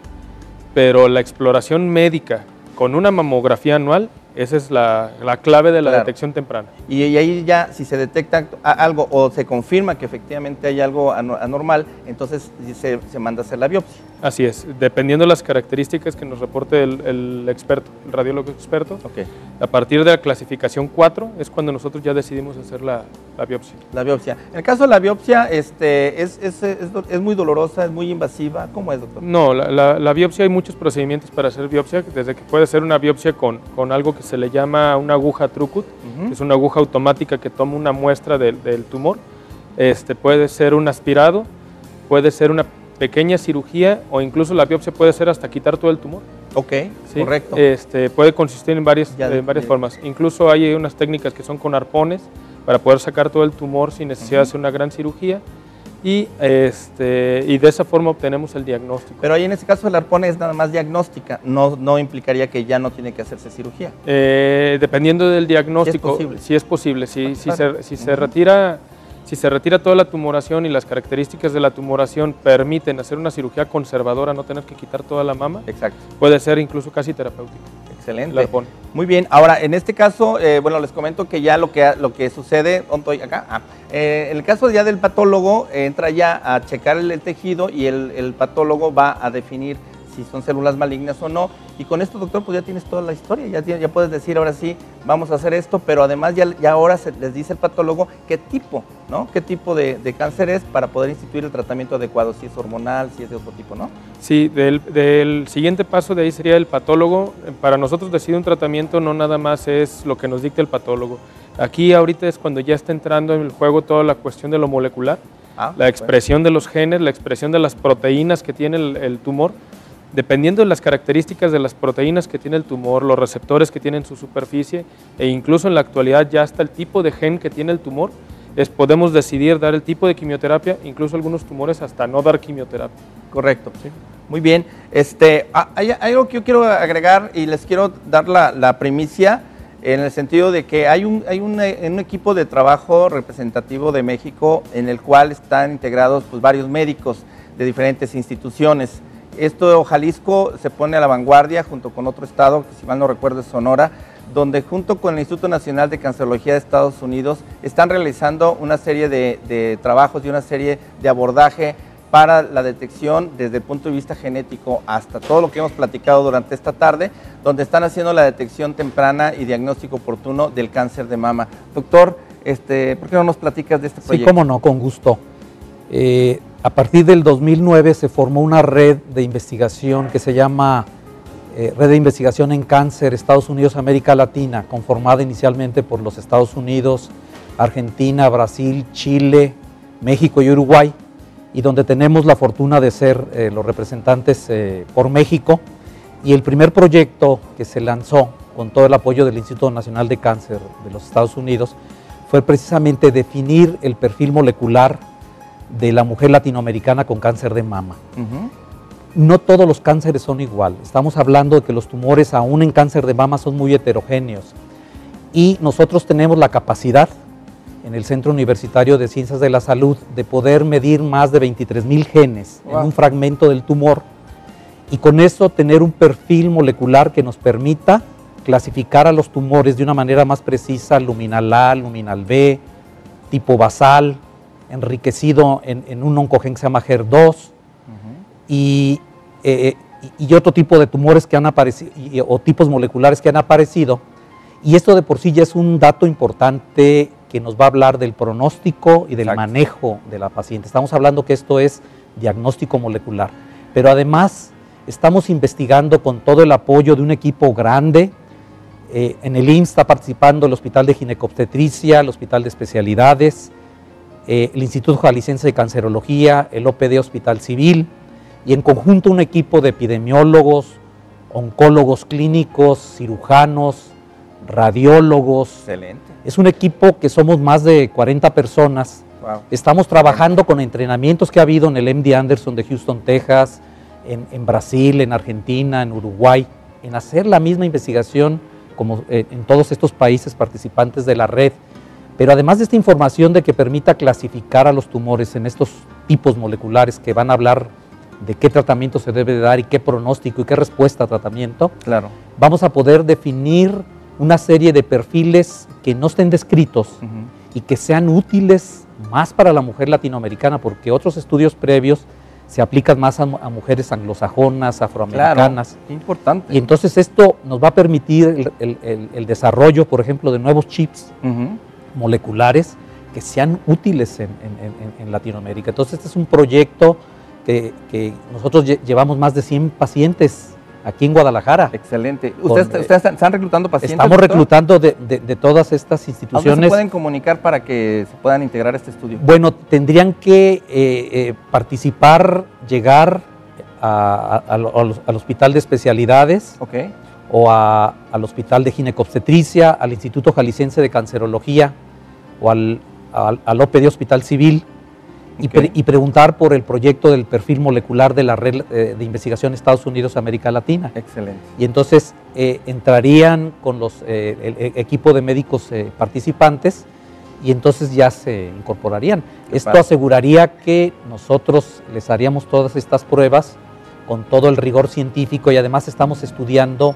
[SPEAKER 2] pero la exploración médica con una mamografía anual, esa es la clave de la detección temprana.
[SPEAKER 1] Y ahí ya, si se detecta algo o se confirma que efectivamente hay algo anormal, entonces se manda a hacer la biopsia.
[SPEAKER 2] Así es, dependiendo de las características que nos reporte el experto, el radiólogo experto.
[SPEAKER 1] Okay.
[SPEAKER 2] A partir de la clasificación 4 es cuando nosotros ya decidimos hacer la biopsia.
[SPEAKER 1] La biopsia. En el caso de la biopsia, es muy dolorosa, es muy invasiva. ¿Cómo es, doctor?
[SPEAKER 2] No, la biopsia hay muchos procedimientos para hacer biopsia, desde que puede ser una biopsia con algo que se le llama una aguja Trucut, que es una aguja automática que toma una muestra del tumor. Puede ser un aspirado, puede ser una pequeña cirugía o incluso la biopsia puede ser hasta quitar todo el tumor.
[SPEAKER 1] Ok, ¿sí? Correcto.
[SPEAKER 2] Puede consistir en varias formas. Incluso hay unas técnicas que son con arpones para poder sacar todo el tumor sin necesidad de hacer una gran cirugía y de esa forma obtenemos el diagnóstico.
[SPEAKER 1] Pero ahí en este caso el arpón es nada más diagnóstica, no implicaría que ya no tiene que hacerse cirugía.
[SPEAKER 2] Dependiendo del diagnóstico, sí es posible. Si se retira toda la tumoración y las características de la tumoración permiten hacer una cirugía conservadora, no tener que quitar toda la mama,
[SPEAKER 1] exacto,
[SPEAKER 2] puede ser incluso casi terapéutico.
[SPEAKER 1] Excelente. Muy bien. Ahora, en este caso, bueno, les comento que ya lo que sucede, en el caso ya del patólogo, entra ya a checar el tejido y el patólogo va a definir si son células malignas o no. Y con esto, doctor, pues ya tienes toda la historia, ya puedes decir, ahora sí, vamos a hacer esto, pero además ya ahora les dice el patólogo qué tipo, ¿no? Qué tipo de cáncer es para poder instituir el tratamiento adecuado, si es hormonal, si es de otro tipo, ¿no?
[SPEAKER 2] Sí, del siguiente paso de ahí sería el patólogo. Para nosotros decidir un tratamiento no nada más es lo que nos dicta el patólogo. Aquí ahorita es cuando ya está entrando en el juego toda la cuestión de lo molecular, la expresión de los genes, la expresión de las proteínas que tiene el tumor. Dependiendo de las características de las proteínas que tiene el tumor, los receptores que tiene en su superficie e incluso en la actualidad ya hasta el tipo de gen que tiene el tumor, podemos decidir dar el tipo de quimioterapia, incluso algunos tumores hasta no dar quimioterapia.
[SPEAKER 1] Correcto. ¿Sí? Muy bien. Hay algo que yo quiero agregar y les quiero dar la primicia en el sentido de que hay un equipo de trabajo representativo de México en el cual están integrados pues, varios médicos de diferentes instituciones. Jalisco se pone a la vanguardia junto con otro estado, que si mal no recuerdo es Sonora, donde junto con el Instituto Nacional de Cancerología de Estados Unidos están realizando una serie de trabajos y una serie de abordaje para la detección desde el punto de vista genético hasta todo lo que hemos platicado durante esta tarde, donde están haciendo la detección temprana y diagnóstico oportuno del cáncer de mama. Doctor, ¿por qué no nos platicas de este proyecto?
[SPEAKER 4] Sí, cómo no, con gusto. A partir del 2009 se formó una red de investigación que se llama Red de Investigación en Cáncer Estados Unidos América Latina, conformada inicialmente por los Estados Unidos, Argentina, Brasil, Chile, México y Uruguay, y donde tenemos la fortuna de ser los representantes por México. Y el primer proyecto que se lanzó con todo el apoyo del Instituto Nacional de Cáncer de los Estados Unidos fue precisamente definir el perfil molecular de la mujer latinoamericana con cáncer de mama. No todos los cánceres son igual. Estamos hablando de que los tumores, aún en cáncer de mama, son muy heterogéneos. y nosotros tenemos la capacidad en el Centro Universitario de Ciencias de la Salud de poder medir más de 23,000 genes en un fragmento del tumor y con eso tener un perfil molecular que nos permita clasificar a los tumores de una manera más precisa, luminal A, luminal B, tipo basal, enriquecido en un oncogen que se llama HER2 y otro tipo de tumores que han aparecido o tipos moleculares que han aparecido. Y esto de por sí ya es un dato importante que nos va a hablar del pronóstico y del manejo de la paciente. Estamos hablando que esto es diagnóstico molecular, pero además estamos investigando con todo el apoyo de un equipo grande. En el IMSS está participando el Hospital de Ginecobstetricia, el Hospital de Especialidades, el Instituto Jalisciense de Cancerología, el OPD Hospital Civil, y en conjunto un equipo de epidemiólogos, oncólogos clínicos, cirujanos, radiólogos.
[SPEAKER 1] Excelente.
[SPEAKER 4] Es un equipo que somos más de 40 personas.
[SPEAKER 1] Wow.
[SPEAKER 4] Estamos trabajando con entrenamientos que ha habido en el MD Anderson de Houston, Texas, en Brasil, en Argentina, en Uruguay, en hacer la misma investigación como en todos estos países participantes de la red. Pero además de esta información de que permita clasificar a los tumores en estos tipos moleculares que van a hablar de qué tratamiento se debe de dar y qué pronóstico y qué respuesta a tratamiento,
[SPEAKER 1] Claro.
[SPEAKER 4] vamos a poder definir una serie de perfiles que no estén descritos y que sean útiles más para la mujer latinoamericana, porque otros estudios previos se aplican más a mujeres anglosajonas, afroamericanas.
[SPEAKER 1] Claro, qué importante.
[SPEAKER 4] Y entonces esto nos va a permitir el desarrollo, por ejemplo, de nuevos chips moleculares que sean útiles en Latinoamérica. Entonces este es un proyecto que nosotros llevamos más de 100 pacientes aquí en Guadalajara.
[SPEAKER 1] Excelente. ¿Ustedes están reclutando pacientes?
[SPEAKER 4] Estamos reclutando de todas estas instituciones.
[SPEAKER 1] ¿Dónde se pueden comunicar para que se puedan integrar a este estudio?
[SPEAKER 4] Bueno, tendrían que participar, llegar al Hospital de Especialidades o al Hospital de Ginecobstetricia, al Instituto Jalisciense de Cancerología o al OPD Hospital Civil y preguntar por el proyecto del perfil molecular de la red de investigación Estados Unidos-América Latina.
[SPEAKER 1] Excelente.
[SPEAKER 4] Y entonces entrarían con el equipo de médicos participantes y entonces ya se incorporarían. Esto aseguraría que nosotros les haríamos todas estas pruebas con todo el rigor científico y además estamos estudiando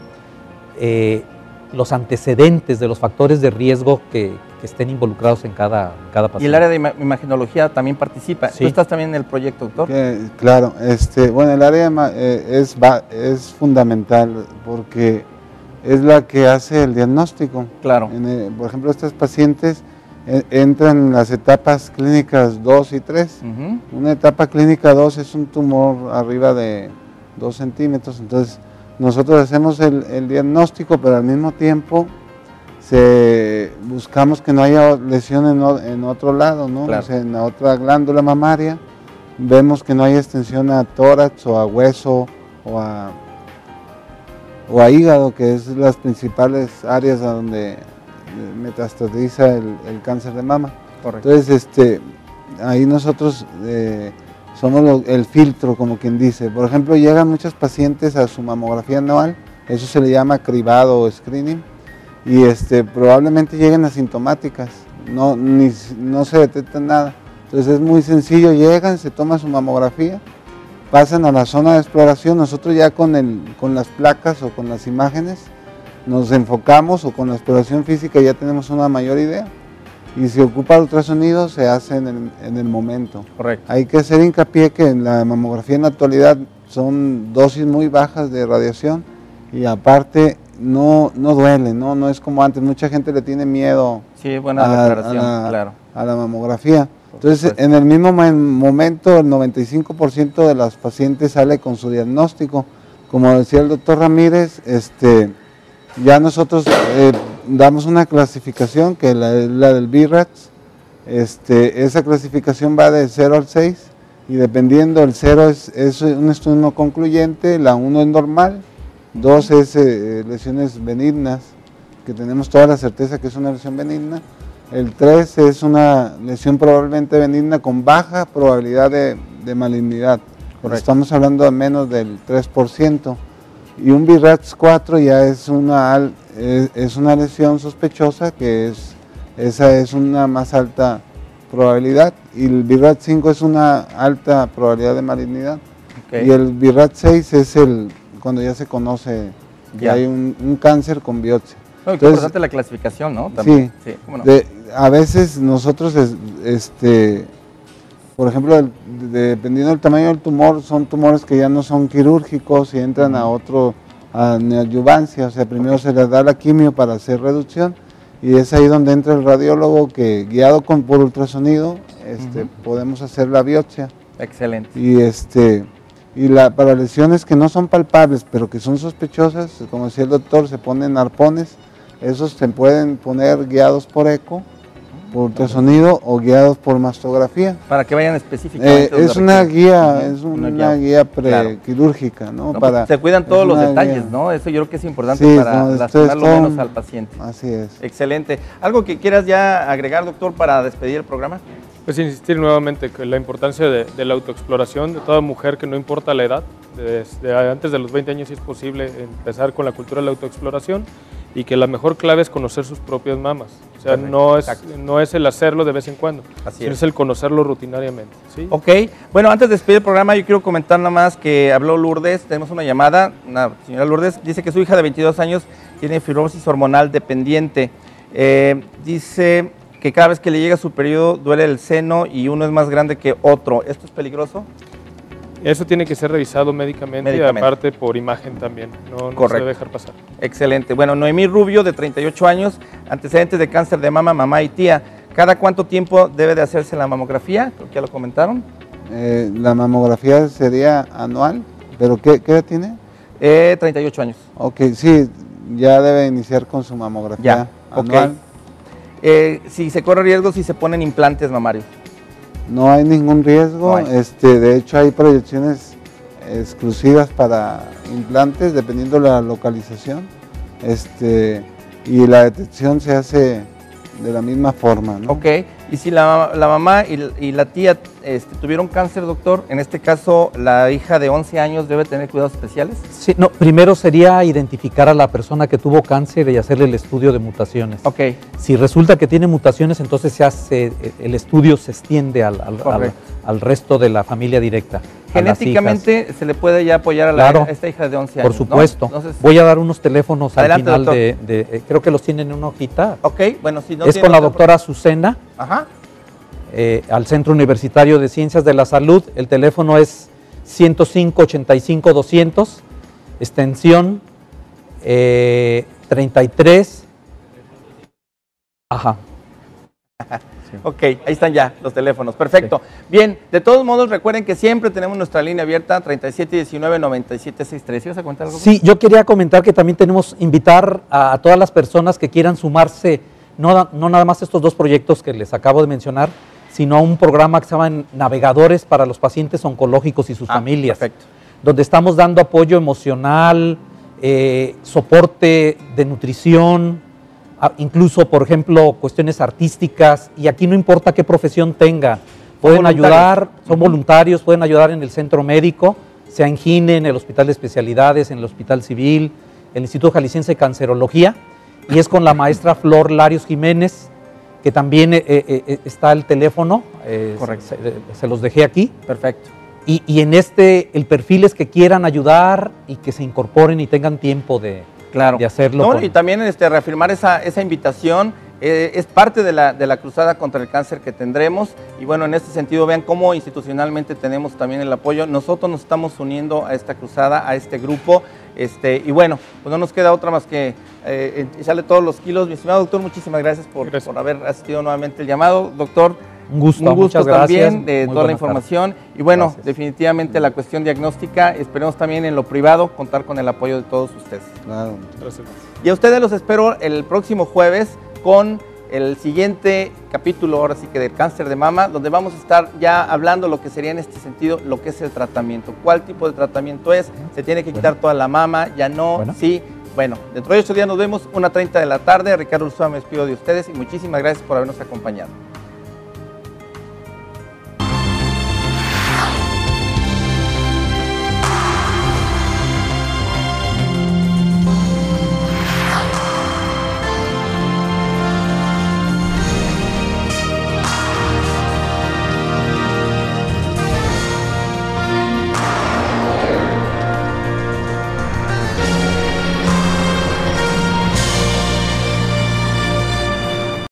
[SPEAKER 4] los antecedentes de los factores de riesgo que estén involucrados en cada paciente.
[SPEAKER 1] ¿Y el área de imagenología también participa?
[SPEAKER 4] Sí.
[SPEAKER 1] ¿Tú estás también en el proyecto, doctor?
[SPEAKER 3] Claro, bueno, el área es fundamental porque es la que hace el diagnóstico.
[SPEAKER 1] Claro.
[SPEAKER 3] Por ejemplo, estas pacientes entran en las etapas clínicas 2 y 3. Una etapa clínica 2 es un tumor arriba de 2 centímetros, entonces nosotros hacemos el diagnóstico, pero al mismo tiempo buscamos que no haya lesión en otro lado, ¿no?
[SPEAKER 1] Claro.
[SPEAKER 3] O sea, en la otra glándula mamaria, vemos que no hay extensión a tórax o a hueso o a hígado, que es las principales áreas a donde metastatiza el cáncer de mama.
[SPEAKER 1] Correcto.
[SPEAKER 3] Entonces, ahí nosotros somos el filtro, como quien dice. Por ejemplo, llegan muchas pacientes a su mamografía anual, eso se le llama cribado o screening, y probablemente lleguen asintomáticas, no se detecta nada. Entonces es muy sencillo, llegan, se toma su mamografía, pasan a la zona de exploración, nosotros ya con las placas o con las imágenes nos enfocamos, o con la exploración física ya tenemos una mayor idea, y si ocupa el ultrasonido se hace en el momento.
[SPEAKER 1] Correcto.
[SPEAKER 3] Hay que hacer hincapié que en la mamografía en la actualidad son dosis muy bajas de radiación y aparte no duele, no es como antes, mucha gente le tiene miedo
[SPEAKER 1] Sí, buena declaración, claro.
[SPEAKER 3] a la mamografía. Entonces, en el mismo momento, el 95% de las pacientes sale con su diagnóstico. Como decía el doctor Ramírez, ya nosotros damos una clasificación que es la del BRATS. Esa clasificación va de 0 al 6 y dependiendo, el 0 es un estudio no concluyente, la 1 es normal, 2 es lesiones benignas, que tenemos toda la certeza que es una lesión benigna. El 3 es una lesión probablemente benigna con baja probabilidad de malignidad. Correcto. Estamos hablando de menos del 3%. y un BIRATS 4 ya es una lesión sospechosa, que esa es una más alta probabilidad, y el BIRATS 5 es una alta probabilidad de malignidad, y el BIRATS 6 es cuando ya se conoce que hay un cáncer con biopsia.
[SPEAKER 1] No, qué importante la clasificación, ¿no?
[SPEAKER 3] También.
[SPEAKER 1] Sí, ¿cómo no?
[SPEAKER 3] A veces nosotros, por ejemplo, dependiendo del tamaño del tumor, son tumores que ya no son quirúrgicos y entran a neoadyuvancia, o sea, primero se les da la quimio para hacer reducción, y es ahí donde entra el radiólogo que, guiado por ultrasonido, podemos hacer la biopsia.
[SPEAKER 1] Excelente.
[SPEAKER 3] Para lesiones que no son palpables, pero que son sospechosas, como decía el doctor, se ponen arpones. Esos se pueden poner guiados por eco, por ultrasonido o guiados por mastografía.
[SPEAKER 1] Para que vayan específicamente.
[SPEAKER 3] Es una guía prequirúrgica, ¿no?
[SPEAKER 1] Se cuidan todos los detalles, ¿no? Eso yo creo que es importante para lastimar lo menos al paciente.
[SPEAKER 3] Así es.
[SPEAKER 1] Excelente. ¿Algo que quieras ya agregar, doctor, para despedir el programa?
[SPEAKER 2] Pues insistir nuevamente que la importancia de la autoexploración de toda mujer, que no importa la edad, desde antes de los 20 años si es posible empezar con la cultura de la autoexploración, y que la mejor clave es conocer sus propias mamas. O sea, no es el hacerlo de vez en cuando, sino es el conocerlo rutinariamente. ¿Sí?
[SPEAKER 1] Ok, bueno, antes de despedir el programa yo quiero comentar nada más que habló Lourdes, tenemos una llamada, una señora Lourdes, dice que su hija de 22 años tiene fibrosis hormonal dependiente, dice que cada vez que le llega su periodo duele el seno y uno es más grande que otro. ¿Esto es peligroso?
[SPEAKER 2] Eso tiene que ser revisado médicamente. Y aparte por imagen también, no se debe dejar pasar. Excelente.
[SPEAKER 1] Bueno, Noemí Rubio, de 38 años, antecedentes de cáncer de mama, mamá y tía. ¿Cada cuánto tiempo debe de hacerse la mamografía? Creo que ya lo comentaron.
[SPEAKER 3] La mamografía sería anual, pero ¿qué edad tiene?
[SPEAKER 1] 38 años.
[SPEAKER 3] Ok, sí, ya debe iniciar con su mamografía anual.
[SPEAKER 1] Si se corre riesgo, si se ponen implantes mamarios.
[SPEAKER 3] No hay ningún riesgo, de hecho hay proyecciones exclusivas para implantes dependiendo de la localización, y la detección se hace de la misma forma, ¿no?
[SPEAKER 1] Ok, y si la mamá y la tía tuvieron cáncer, doctor, en este caso la hija de 11 años debe tener cuidados especiales.
[SPEAKER 4] Sí, no, primero sería identificar a la persona que tuvo cáncer y hacerle el estudio de mutaciones.
[SPEAKER 1] Ok.
[SPEAKER 4] Si resulta que tiene mutaciones, entonces se hace, el estudio se extiende al resto de la familia directa.
[SPEAKER 1] Genéticamente se le puede ya apoyar a esta hija de 11 años.
[SPEAKER 4] Por supuesto. ¿No? Entonces, voy a dar unos teléfonos al final creo que los tienen en una hojita.
[SPEAKER 1] Ok, bueno, si no
[SPEAKER 4] es con la doctora Azucena.
[SPEAKER 1] Ajá.
[SPEAKER 4] Al Centro Universitario de Ciencias de la Salud. El teléfono es 105-85-200, extensión 33. Ajá.
[SPEAKER 1] Sí. Ok, ahí están ya los teléfonos, perfecto. Sí. Bien, de todos modos recuerden que siempre tenemos nuestra línea abierta 3719-9763. ¿Ibas a comentar algo?
[SPEAKER 4] Sí, yo quería comentar que también tenemos invitar a todas las personas que quieran sumarse, no nada más estos dos proyectos que les acabo de mencionar, sino a un programa que se llama Navegadores para los pacientes oncológicos y sus familias,
[SPEAKER 1] perfecto.
[SPEAKER 4] Donde estamos dando apoyo emocional, soporte de nutrición, incluso, por ejemplo, cuestiones artísticas, y aquí no importa qué profesión tenga, pueden ayudar, son voluntarios, pueden ayudar en el centro médico, sea en GINE, en el Hospital de Especialidades, en el Hospital Civil, el Instituto Jalisciense de Cancerología, y es con la maestra Flor Larios Jiménez, que también está el teléfono, se los dejé aquí.
[SPEAKER 1] Perfecto.
[SPEAKER 4] Y en el perfil es que quieran ayudar y que se incorporen y tengan tiempo de hacerlo.
[SPEAKER 1] No, y también reafirmar esa invitación, es parte de la cruzada contra el cáncer que tendremos, y bueno, en este sentido vean cómo institucionalmente tenemos también el apoyo. Nosotros nos estamos uniendo a esta cruzada, a este grupo, y bueno, pues no nos queda otra más que echarle todos los kilos. Mi estimado doctor, muchísimas gracias por haber asistido nuevamente el llamado. Doctor,
[SPEAKER 4] un gusto
[SPEAKER 1] muchas también gracias. De toda la información tarde. Y bueno, gracias. Definitivamente la cuestión diagnóstica, esperemos también en lo privado contar con el apoyo de todos ustedes.
[SPEAKER 3] Claro.
[SPEAKER 2] Gracias.
[SPEAKER 1] Y a ustedes los espero el próximo jueves con el siguiente capítulo, ahora sí que del cáncer de mama, donde vamos a estar ya hablando lo que sería en este sentido, lo que es el tratamiento, cuál tipo de tratamiento es, se tiene que quitar toda la mama, ya no, sí. Bueno, dentro de 8 días nos vemos, 1:30 de la tarde. Ricardo Urzúa me despido de ustedes y muchísimas gracias por habernos acompañado.